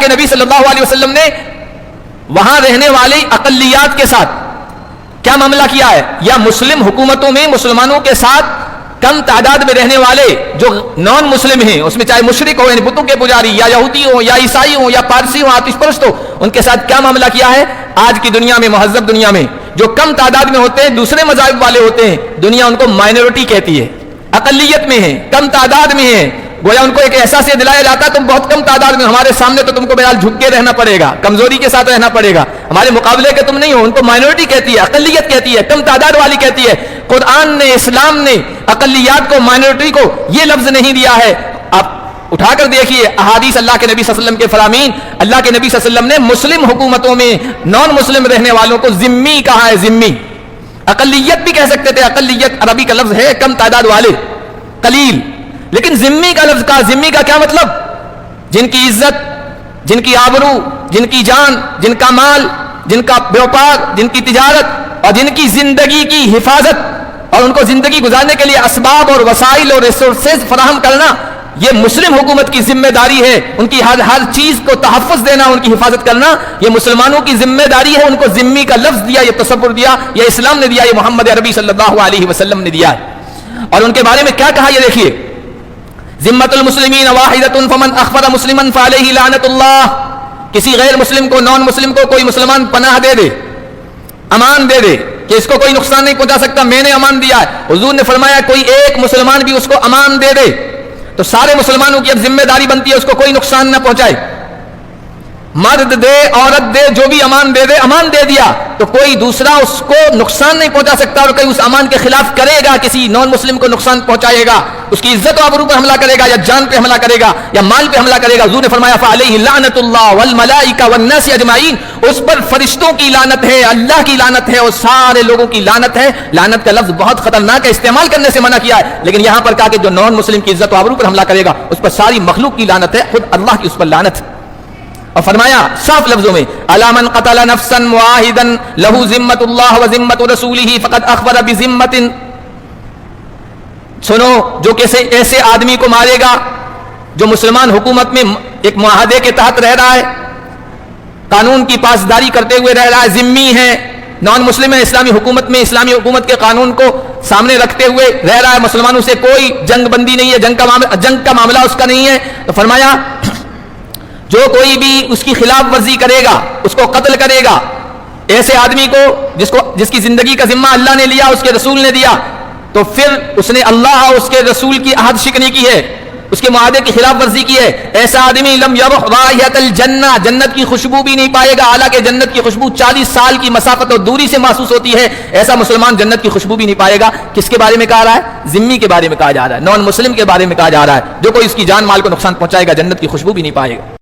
کے نبی صلی اللہ علیہ وسلم نے وہاں رہنے والی اقلیات کے ساتھ کیا معاملہ کیا ہے؟ یا مسلم حکومتوں میں مسلمانوں کے ساتھ کم تعداد میں رہنے والے جو نان مسلم ہیں، اس میں چاہے مشرک ہو یعنی بتوں کے پجاری، یا یہودی ہو یا عیسائی ہو یا پارسی ہو آتش پرست ہو، ان کے ساتھ کیا معاملہ کیا ہے؟ آج کی دنیا میں، مہذب دنیا میں جو کم تعداد میں ہوتے ہیں، دوسرے مذاہب والے ہوتے ہیں، دنیا ان کو مائنورٹی کہتی ہے، اقلیت میں ہے، کم تعداد میں ہے، گویا ان کو ایک احساس یہ دلایا جاتا ہے تم بہت کم تعداد میں، ہمارے سامنے تو تم کو بہرحال جھک کے رہنا پڑے گا، کمزوری کے ساتھ رہنا پڑے گا، ہمارے مقابلے کے تم نہیں ہو۔ ان کو مائنورٹی کہتی ہے، اقلیت کہتی ہے، کم تعداد والی کہتی ہے۔ قرآن نے، اسلام نے اقلیات کو، مائنورٹی کو یہ لفظ نہیں دیا ہے۔ آپ اٹھا کر دیکھیے احادیث اللہ کے نبی صلی اللہ علیہ وسلم کے فرامین، اللہ کے نبی صلی اللہ علیہ وسلم نے مسلم حکومتوں میں نان مسلم رہنے والوں کو ذمی کہا ہے، ذمی۔ اقلیت بھی کہہ سکتے تھے، اقلیت عربی کا لفظ ہے کم تعداد والے، قلیل، لیکن ذمی کا لفظ کا، ذمی کا کیا مطلب؟ جن کی عزت، جن کی آبرو، جن کی جان، جن کا مال، جن کا بیوپار، جن کی تجارت اور جن کی زندگی کی حفاظت اور ان کو زندگی گزارنے کے لیے اسباب اور وسائل اور ریسورسز فراہم کرنا، یہ مسلم حکومت کی ذمہ داری ہے۔ ان کی ہر چیز کو تحفظ دینا، ان کی حفاظت کرنا، یہ مسلمانوں کی ذمہ داری ہے۔ ان کو ذمی کا لفظ دیا، یہ تصور دیا، یہ اسلام نے دیا، یہ محمد عربی صلی اللہ علیہ وسلم نے دیا ہے۔ اور ان کے بارے میں کیا کہا یہ دیکھیے، ذمۃ المسلمین واحدۃ فمن اخفر مسلما فعلیہ لعنۃ اللہ۔ کسی غیر مسلم کو، نان مسلم کو کوئی مسلمان پناہ دے دے، امان دے دے کہ اس کو کوئی نقصان نہیں پہنچا سکتا، میں نے امان دیا ہے۔ حضور نے فرمایا کوئی ایک مسلمان بھی اس کو امان دے دے تو سارے مسلمانوں کی اب ذمہ داری بنتی ہے اس کو کوئی نقصان نہ پہنچائے۔ مرد دے، عورت دے، جو بھی امان دے دے، امان دے دیا تو کوئی دوسرا اس کو نقصان نہیں پہنچا سکتا، اور کوئی اس امان کے خلاف کرے گا، کسی نان مسلم کو نقصان پہنچائے گا، اس کی عزت و آبرو پر حملہ کرے گا، یا جان پہ حملہ کرے گا، یا مال پہ حملہ کرے گا، حضور نے فرمایا فعلیہ لعنۃ اللہ والملائکہ والناس اجمعین، اس پر فرشتوں کی لعنت ہے، اللہ کی لعنت ہے، اور سارے لوگوں کی لعنت ہے۔ لعنت کا لفظ بہت خطرناک ہے، استعمال کرنے سے منع کیا ہے، لیکن یہاں پر کہا کہ جو نان مسلم کی عزت و آبرو پر حملہ کرے گا اس پر ساری مخلوق کی لعنت ہے، خود اللہ کی اس پر لعنت ہے۔ اور فرمایا صاف لفظوں میں الا من قتل نفسا معاہدا له ذمۃ اللہ وذمۃ رسولہ فقد اخبر بذمۃ، سنو جو کسی ایسے آدمی کو مارے گا جو مسلمان حکومت میں ایک معاہدے کے تحت رہ رہا ہے، قانون کی پاسداری کرتے ہوئے رہ رہا ہے، ذمی ہے، نان مسلم ہے، اسلامی حکومت میں اسلامی حکومت کے قانون کو سامنے رکھتے ہوئے رہ رہا ہے، مسلمانوں سے کوئی جنگ بندی نہیں ہے، جنگ کا معاملہ اس کا نہیں ہے، تو فرمایا جو کوئی بھی اس کی خلاف ورزی کرے گا، اس کو قتل کرے گا، ایسے آدمی کو جس کی زندگی کا ذمہ اللہ نے لیا، اس کے رسول نے دیا، تو پھر اس نے اللہ اور اس کے رسول کی عہد شکنی کی ہے، اس کے معاہدے کی خلاف ورزی کی ہے، ایسا آدمی لم یرح رائحۃ الجنہ، جنت کی خوشبو بھی نہیں پائے گا، حالانکہ جنت کی خوشبو 40 سال کی مسافت اور دوری سے محسوس ہوتی ہے، ایسا مسلمان جنت کی خوشبو بھی نہیں پائے گا۔ کس کے بارے میں کہا رہا ہے؟ ذمی کے بارے میں کہا جا رہا ہے، نان مسلم کے بارے میں کہا جا رہا ہے، جو کوئی اس کی جان مال کو نقصان پہنچائے گا جنت کی خوشبو بھی نہیں پائے گا۔